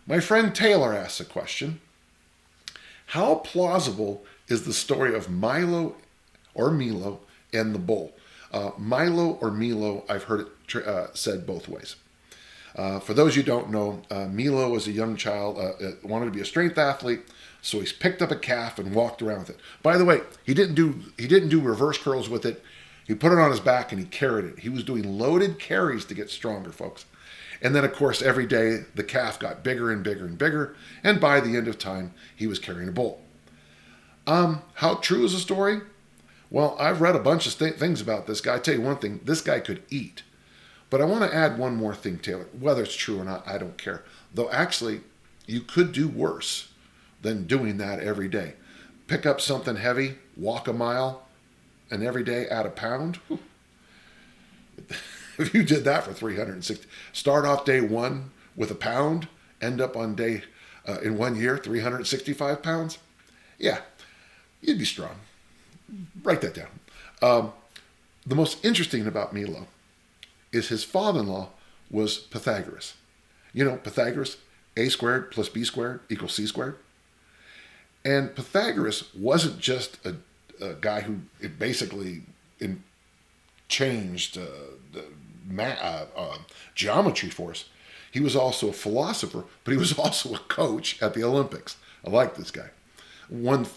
My friend Taylor asks a question. How plausible is the story of Milo and the bull? Milo or Milo, I've heard it said both ways. For those you don't know, Milo was a young child, wanted to be a strength athlete, so he's picked up a calf and walked around with it. By the way, he didn't do reverse curls with it. He put it on his back and he carried it. He was doing loaded carries to get stronger, folks. And then, of course, every day the calf got bigger and bigger and bigger, and by the end of time, he was carrying a bull. How true is the story? Well, I've read a bunch of things about this guy. I tell you one thing, this guy could eat. But I want to add one more thing, Taylor. Whether it's true or not, I don't care. Though actually, you could do worse than doing that every day. Pick up something heavy, walk a mile, and every day add a pound. If you did that for 360, start off day one with a pound, end up on day, in 1 year, 365 pounds. Yeah, you'd be strong. Write that down. The most interesting about Milo is his father-in-law was Pythagoras. You know, Pythagoras, a squared plus b squared equals c squared. And Pythagoras wasn't just a guy who basically changed geometry for us. He was also a philosopher, but he was also a coach at the Olympics. I like this guy. One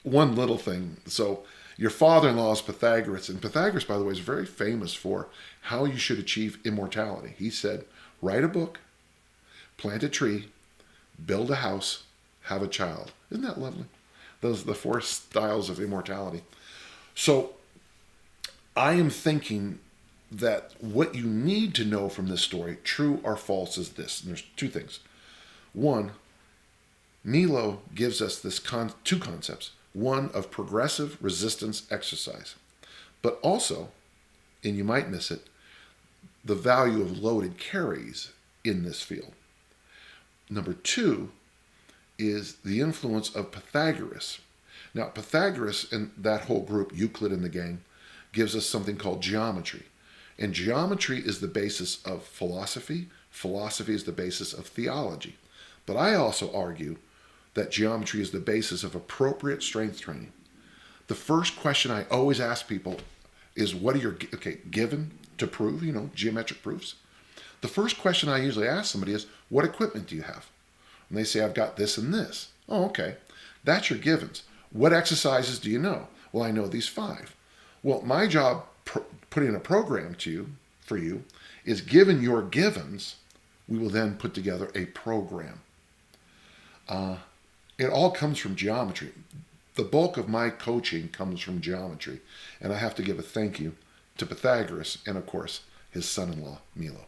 little thing. So your father-in-law is Pythagoras, and Pythagoras, by the way, is very famous for how you should achieve immortality. He said, write a book, plant a tree, build a house, have a child. Isn't that lovely? Those are the 4 styles of immortality. So I am thinking that what you need to know from this story, true or false, is this. And there's 2 things. One, Milo gives us this 2 concepts. One of progressive resistance exercise, but also, and you might miss it, the value of loaded carries in this field. Number 2 is the influence of Pythagoras. Now, Pythagoras and that whole group, Euclid and the gang, gives us something called geometry. And geometry is the basis of philosophy. Philosophy is the basis of theology. But I also argue that geometry is the basis of appropriate strength training. The first question I always ask people is, what are your, given to prove, geometric proofs? The first question I usually ask somebody is, what equipment do you have? And they say, I've got this and this. Oh, okay. That's your givens. What exercises do you know? Well, I know these 5. Well, my job putting a program for you is, given your givens, we will then put together a program. It all comes from geometry. The bulk of my coaching comes from geometry. And I have to give a thank you to Pythagoras and, of course, his son-in-law, Milo.